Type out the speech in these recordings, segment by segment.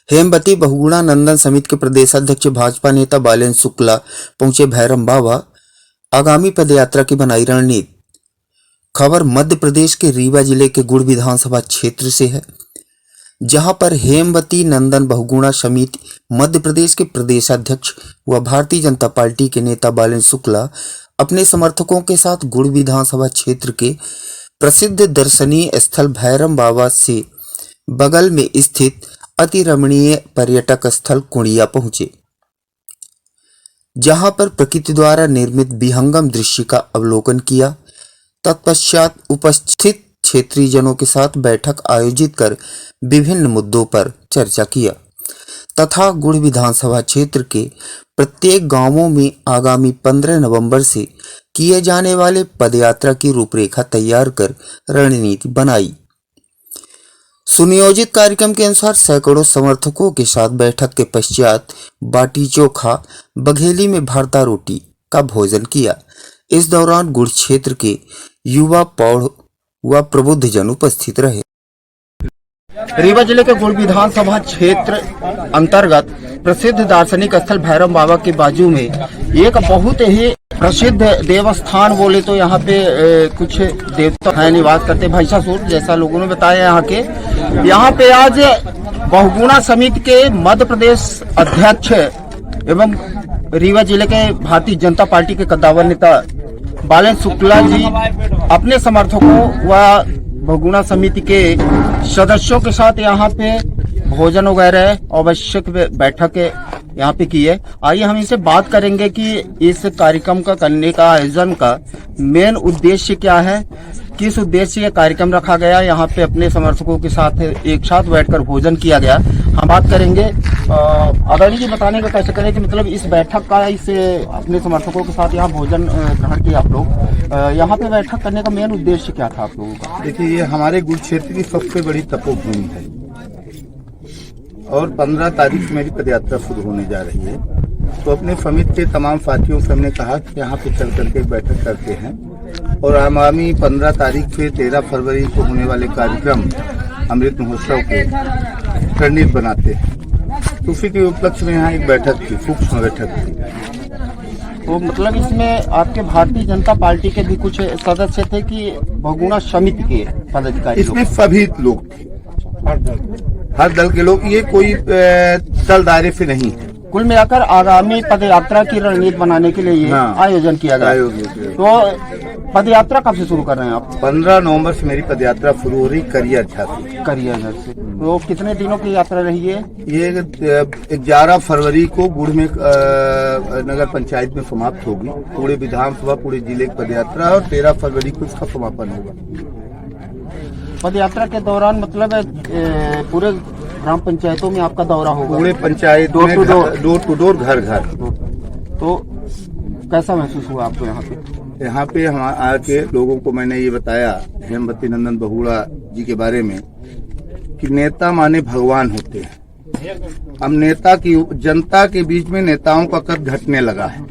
हेमवती बहुगुणा नंदन समिति के प्रदेशाध्यक्ष भाजपा नेता बालेन्द्र शुक्ला पहुंचे भैरम बाबा। आगामी पदयात्रा की बनाई रणनीति। खबर मध्य प्रदेश के रीवा जिले के गुड़ विधानसभा क्षेत्र से है, जहां पर हेमवती नंदन बहुगुणा समिति मध्य प्रदेश के प्रदेशाध्यक्ष व भारतीय जनता पार्टी के नेता बालेन्द्र शुक्ला अपने समर्थकों के साथ गुड़ विधानसभा क्षेत्र के प्रसिद्ध दर्शनीय स्थल भैरम बाबा से बगल में स्थित अति रमणीय पर्यटक स्थल कुड़िया पहुंचे, जहां पर प्रकृति द्वारा निर्मित विहंगम दृश्य का अवलोकन किया। तत्पश्चात उपस्थित क्षेत्रीय जनों के साथ बैठक आयोजित कर विभिन्न मुद्दों पर चर्चा किया तथा गुड़ विधानसभा क्षेत्र के प्रत्येक गांवों में आगामी 15 नवंबर से किए जाने वाले पदयात्रा की रूपरेखा तैयार कर रणनीति बनाई। सुनियोजित कार्यक्रम के अनुसार सैकड़ों समर्थकों के साथ बैठक के पश्चात बाटी चोखा बघेली में भरता रोटी का भोजन किया। इस दौरान गुड़ क्षेत्र के युवा पौड़ व प्रबुद्ध जन उपस्थित रहे। रीवा जिले के गुड़ विधानसभा क्षेत्र अंतर्गत प्रसिद्ध दार्शनिक स्थल भैरम बाबा के बाजू में एक बहुत ही प्रसिद्ध देवस्थान बोले तो यहाँ पे कुछ देवता है निवास करते। भैंसासुर जैसा लोगों ने बताया। यहाँ पे आज बहुगुणा समिति के मध्य प्रदेश अध्यक्ष एवं रीवा जिले के भारतीय जनता पार्टी के कद्दावर नेता बालेन्द्र शुक्ला जी अपने समर्थकों व बहुगुणा समिति के सदस्यों के साथ यहाँ पे भोजन वगैरह आवश्यक बैठक यहाँ पे की है। आइए हम इनसे बात करेंगे कि इस कार्यक्रम का करने का आयोजन का मेन उद्देश्य क्या है, किस उद्देश्य से कार्यक्रम रखा गया। यहाँ पे अपने समर्थकों के साथ एक साथ बैठकर भोजन किया गया। हम बात करेंगे आदरणीय जी बताने का कैसे करें कि मतलब इस बैठक का इस अपने समर्थकों के साथ यहाँ भोजन ग्रहण किया आप लोग। यहाँ पे बैठक करने का मेन उद्देश्य क्या था आप लोगों का? देखिए, ये हमारे गुड़ क्षेत्र की सबसे बड़ी तपोभूमि है और 15 तारीख से मेरी पदयात्रा शुरू होने जा रही है। तो अपने समिति के तमाम साथियों से हमने कहा कि यहाँ पे चल करके बैठक करते हैं और आगामी 15 तारीख से 13 फरवरी को होने वाले कार्यक्रम अमृत महोत्सव के रणनीति बनाते हैं। तो उसी के उपलक्ष्य में यहाँ एक बैठक थी, सूक्ष्म बैठक थी। तो मतलब इसमें आपके भारतीय जनता पार्टी के भी कुछ सदस्य थे कि बहुगुणा समिति के पदाधिकारी? इसमें सभी लोग थे, हर दल के लोग। ये कोई दल दायरे से नहीं है। कुल मिलाकर आगामी पदयात्रा की रणनीति बनाने के लिए ये आयोजन किया गया। तो पदयात्रा कब से शुरू कर रहे हैं आप? 15 नवंबर से मेरी पदयात्रा शुरू हो रही करियर से। तो कितने दिनों की यात्रा रही है? ये 11 फरवरी को गुड़ में नगर पंचायत में समाप्त होगी। पूरे विधानसभा पूरे जिले की पदयात्रा और 13 फरवरी को इसका समापन होगा। पदयात्रा के दौरान मतलब पूरे ग्राम पंचायतों में आपका दौरा होगा? पूरे पंचायत डोर टू डोर घर घर। तो कैसा महसूस हुआ आपको यहाँ पे? यहाँ पे हम आके लोगों को मैंने ये बताया हेमवती नंदन बहुगुणा जी के बारे में कि नेता माने भगवान होते हैं। अब नेता की जनता के बीच में नेताओं का कद घटने लगा है।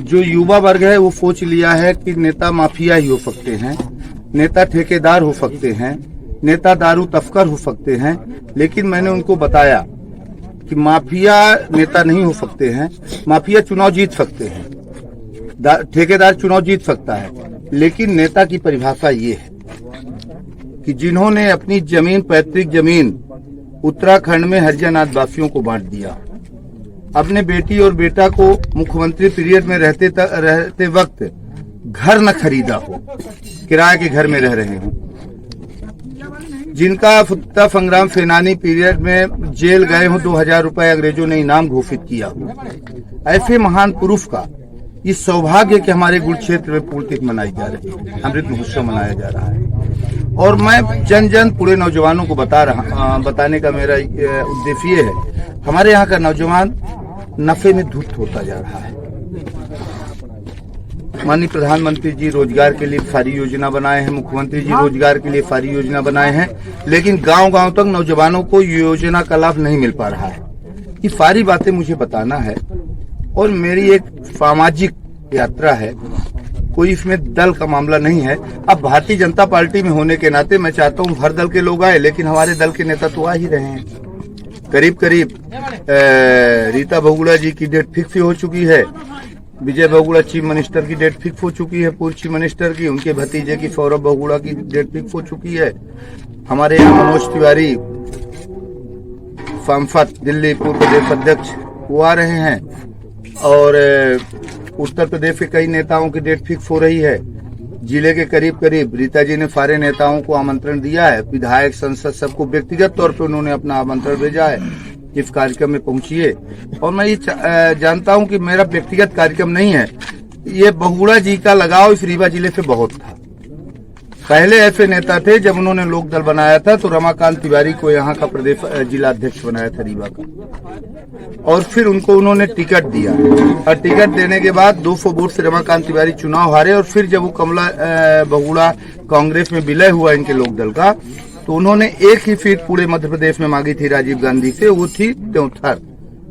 जो युवा वर्ग है वो सोच लिया है कि नेता माफिया ही हो सकते हैं, नेता ठेकेदार हो सकते हैं, नेता दारू तस्कर हो सकते हैं। लेकिन मैंने उनको बताया कि माफिया नेता नहीं हो सकते हैं। माफिया चुनाव जीत सकते हैं, ठेकेदार चुनाव जीत सकता है, लेकिन नेता की परिभाषा ये है कि जिन्होंने अपनी जमीन, पैतृक जमीन उत्तराखंड में हरिजन आदिवासियों को बांट दिया, अपने बेटी और बेटा को मुख्यमंत्री पीरियड में रहते वक्त घर न खरीदा हो, किराए के घर में रह रहे हो, जिनका स्वतंत्रता संग्राम सेनानी पीरियड में जेल गए हो, 2000 रुपए अंग्रेजों ने इनाम घोषित किया हो, ऐसे महान पुरुष का ये सौभाग्य कि हमारे गुड़ क्षेत्र में पूर्ति मनाई जा रही है, अमृत महोत्सव मनाया जा रहा है। और मैं जन जन पूरे नौजवानों को बताने का मेरा उद्देश्य ये है, हमारे यहाँ का नौजवान नशे में धुत होता जा रहा है। माननीय प्रधानमंत्री जी रोजगार के लिए सारी योजना बनाए हैं, मुख्यमंत्री जी रोजगार के लिए सारी योजना बनाए हैं, लेकिन गांव गांव तक नौजवानों को योजना का लाभ नहीं मिल पा रहा है। ये सारी बातें मुझे बताना है और मेरी एक सामाजिक यात्रा है, कोई इसमें दल का मामला नहीं है। अब भारतीय जनता पार्टी में होने के नाते मैं चाहता हूँ हर दल के लोग आए, लेकिन हमारे दल के नेता तो आ ही रहे हैं। करीब करीब रीता बहुगुणा जी की डेट फिक्स हो चुकी है। विजय बहुगुणा चीफ मिनिस्टर की डेट फिक्स हो चुकी है, पूर्व चीफ मिनिस्टर की। उनके भतीजे की सौरभ बहुगुणा की डेट फिक्स हो चुकी है। हमारे यहाँ मनोज तिवारी सांसद दिल्ली पूर्व प्रदेश अध्यक्ष वो आ रहे हैं और उत्तर प्रदेश के कई नेताओं की डेट फिक्स हो रही है। जिले के करीब करीब रीता जी ने सारे नेताओं को आमंत्रण दिया है, विधायक संसद सबको व्यक्तिगत तौर पे उन्होंने अपना आमंत्रण भेजा है इस कार्यक्रम में पहुंचिए। और मैं ये जानता हूं कि मेरा व्यक्तिगत कार्यक्रम नहीं है, ये बहुगुणा जी का लगाव इस रीवा जिले से बहुत था। पहले ऐसे नेता थे जब उन्होंने लोक दल बनाया था तो रमाकांत तिवारी को यहाँ का प्रदेश जिला अध्यक्ष बनाया था रीवा का, और फिर उनको उन्होंने टिकट दिया और टिकट देने के बाद 200 वोट से रमाकांत तिवारी चुनाव हारे। और फिर जब वो कमला बहुगुणा कांग्रेस में विलय हुआ इनके लोक दल का, तो उन्होंने एक ही सीट पूरे मध्य प्रदेश में मांगी थी राजीव गांधी से, वो थी त्योंथर।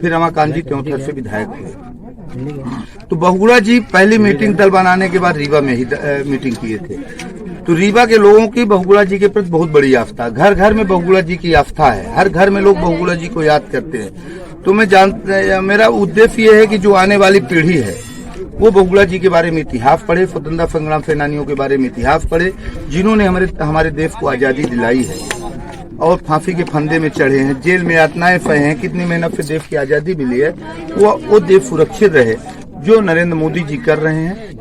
फिर रमाकांत जी त्योंथर से विधायक हुए। तो बहुगुणा जी पहली मीटिंग दल बनाने के बाद रीवा में ही मीटिंग किए थे। तो रीवा के लोगों की बहुगुणा जी के प्रति बहुत बड़ी आस्था, घर घर में बहुगुणा जी की आस्था है, हर घर में लोग बहुगुणा जी को याद करते हैं। तो मैं मेरा उद्देश्य ये है कि जो आने वाली पीढ़ी है वो बहुगुणा जी के बारे में इतिहास पढ़े, स्वतंत्रता संग्राम सेनानियों के बारे में इतिहास पढ़े, जिन्होंने हमारे देश को आजादी दिलाई है और फांसी के फंदे में चढ़े हैं, जेल में यातनाएं सहे हैं, कितनी मेहनत से देश की आजादी मिली है। वो देश सुरक्षित रहे। जो नरेंद्र मोदी जी कर रहे हैं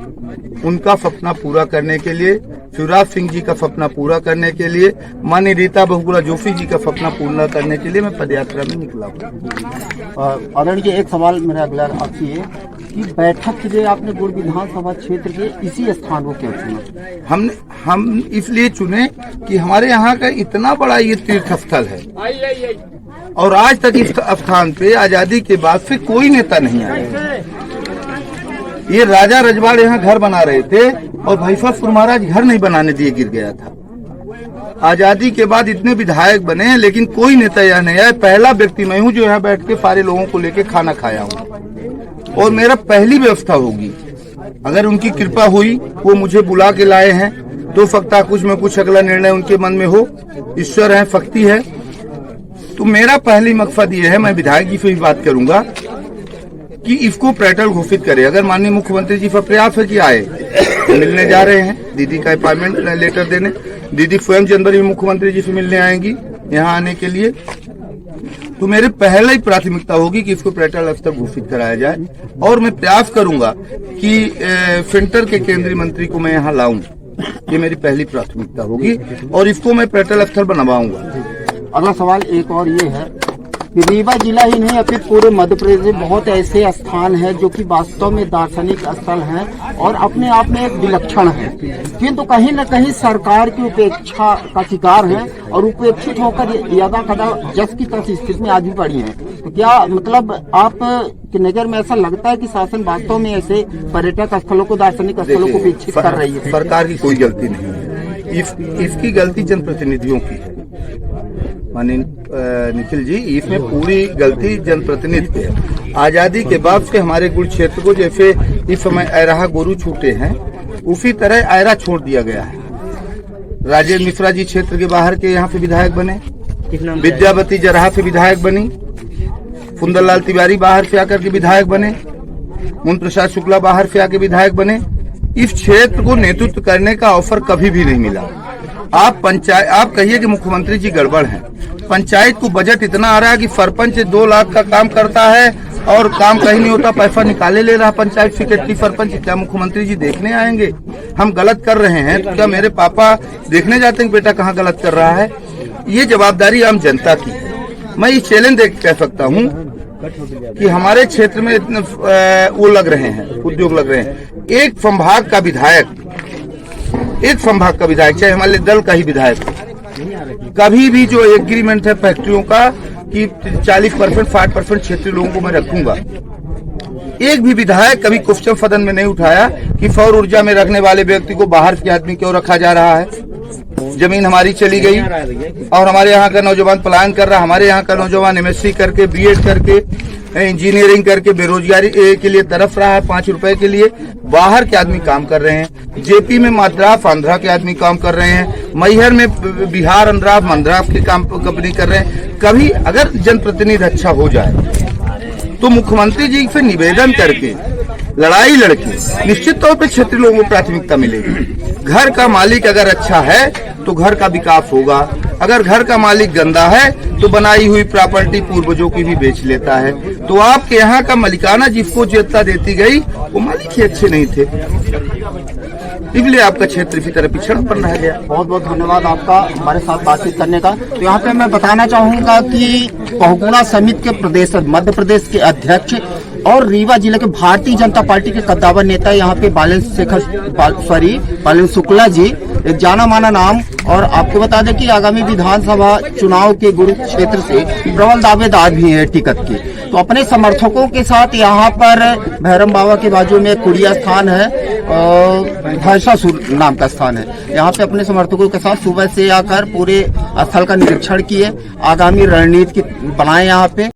उनका सपना पूरा करने के लिए, शिवराज सिंह जी का सपना पूरा करने के लिए, माननीय रीता बहुगुणा जोशी जी का सपना पूरा करने के लिए मैं पदयात्रा में निकला हूँ। आदरणीय जी, एक सवाल मेरा अगला आपसे है कि बैठक के लिए आपने गुड़ विधानसभा क्षेत्र के इसी स्थान को क्यों चुना? हम इसलिए चुने कि हमारे यहाँ का इतना बड़ा ये तीर्थ स्थल है और आज तक इस स्थान पे आजादी के बाद से कोई नेता नहीं आया। ये राजा रजवाड़ यहाँ घर बना रहे थे और भैसासुर महाराज घर नहीं बनाने दिए, गिर गया था। आजादी के बाद इतने विधायक बने लेकिन कोई नेता यहाँ नहीं आया। पहला व्यक्ति मैं हूँ जो यहाँ बैठ के सारे लोगों को लेके खाना खाया हूँ और मेरा पहली व्यवस्था होगी। अगर उनकी कृपा हुई, वो मुझे बुला के लाए हैं, तो सकता कुछ में कुछ अगला निर्णय उनके मन में हो। ईश्वर है, शक्ति है। तो मेरा पहली मकसद ये है, मैं विधायक जी से भी बात करूंगा कि इसको पर्यटन घोषित करे। अगर माननीय मुख्यमंत्री जी का प्रयास है कि आए, मिलने जा रहे हैं दीदी का अपॉइंटमेंट लेटर देने। दीदी स्वयं जनवरी में मुख्यमंत्री जी से मिलने आएंगी यहाँ आने के लिए। तो मेरे पहले ही प्राथमिकता होगी कि इसको पर्यटन स्थल घोषित कराया जाए और मैं प्रयास करूंगा कि सेंटर के केंद्रीय मंत्री को मैं यहाँ लाऊं। ये मेरी पहली प्राथमिकता होगी और इसको मैं पर्यटन स्थल बनवाऊंगा। अगला सवाल एक और ये है कि रीवा जिला ही नहीं, अभी पूरे मध्य प्रदेश में बहुत ऐसे स्थान हैं जो कि वास्तव में दार्शनिक स्थल हैं और अपने आप में एक विलक्षण है, किंतु कहीं न कहीं सरकार की उपेक्षा का शिकार है और उपेक्षित होकर यदा कदा जस की तस स्थिति में आज भी पड़ी है। तो क्या मतलब आप की नजर में ऐसा लगता है कि शासन वास्तव में ऐसे पर्यटक स्थलों को, दार्शनिक स्थलों को उपेक्षित कर रही है? सरकार की कोई गलती नहीं है, इसकी गलती जनप्रतिनिधियों की है। माननीय निखिल जी, इसमें पूरी गलती जनप्रतिनिधि की है। आजादी के बाद से हमारे गुड़ क्षेत्र को जैसे इस समय ऐराहा गोरू छूटे हैं, उसी तरह ऐरा छोड़ दिया गया है। राजेंद्र मिश्रा जी क्षेत्र के बाहर के यहाँ से विधायक बने, विद्यावती जराहा से विधायक बनी, सुंदरलाल तिवारी बाहर से आकर के विधायक बने, मुन प्रसाद शुक्ला बाहर से आके विधायक बने। इस क्षेत्र को नेतृत्व करने का अवसर कभी भी नहीं मिला। आप कहिए कि मुख्यमंत्री जी गड़बड़ हैं। पंचायत को बजट इतना आ रहा है कि सरपंच 2 लाख का काम करता है और काम कहीं नहीं होता, पैसा निकाले ले रहा पंचायत सेक्रेटरी सरपंच। क्या मुख्यमंत्री जी देखने आएंगे हम गलत कर रहे हैं? तो क्या मेरे पापा देखने जाते हैं बेटा कहाँ गलत कर रहा है? ये जवाबदारी आम जनता की है। मैं ये चैलेंज देख कह सकता हूँ कि हमारे क्षेत्र में इतने वो लग रहे हैं, उद्योग लग रहे हैं। एक संभाग का विधायक, चाहे हमारे दल का ही विधायक, कभी भी जो एग्रीमेंट है फैक्ट्रियों का कि 40% 60% क्षेत्रीय लोगों को मैं रखूंगा, एक भी विधायक कभी क्वेश्चन सदन में नहीं उठाया कि सौर ऊर्जा में रखने वाले व्यक्ति को बाहर के आदमी क्यों रखा जा रहा है। जमीन हमारी चली गई और हमारे यहाँ का नौजवान पलायन कर रहा है। हमारे यहाँ का नौजवान MSc करके, BEd करके इंजीनियरिंग करके बेरोजगारी के लिए तरफ रहा है 5 रुपए के लिए। बाहर के आदमी काम कर रहे हैं, जेपी में मद्रास आंध्रा के आदमी काम कर रहे हैं, मैहर में बिहार अंद्राफ मंद्राफ के काम कंपनी कर रहे हैं। कभी अगर जनप्रतिनिधि अच्छा हो जाए तो मुख्यमंत्री जी से निवेदन करके लड़ाई लड़के निश्चित तौर पे क्षेत्रीय लोगों को प्राथमिकता मिलेगी। घर का मालिक अगर अच्छा है तो घर का विकास होगा, अगर घर का मालिक गंदा है तो बनाई हुई प्रॉपर्टी पूर्वजों की भी बेच लेता है। तो आपके यहाँ का मलिकाना जिसको जेता देती गई वो मालिक ही अच्छे नहीं थे, इसलिए आपका क्षेत्र इसी तरह पिछड़ापन रह गया। बहुत बहुत धन्यवाद आपका हमारे साथ बातचीत करने का। तो यहाँ पे मैं बताना चाहूंगा कि बहुगुणा समिति के प्रदेश मध्य प्रदेश के अध्यक्ष और रीवा जिले के भारतीय जनता पार्टी के कद्दावर नेता यहाँ पे बालेन शुक्ला जी, एक जाना माना नाम। और आपको बता दें कि आगामी विधानसभा चुनाव के गुरु क्षेत्र से प्रबल दावेदार भी हैं टिकट के। तो अपने समर्थकों के साथ यहाँ पर भैरम बाबा के बाजू में कुड़िया स्थान है, भैंसासुर नाम का स्थान है। यहाँ पे अपने समर्थकों के साथ सुबह से आकर पूरे स्थल का निरीक्षण किए, आगामी रणनीति बनाए यहाँ पे।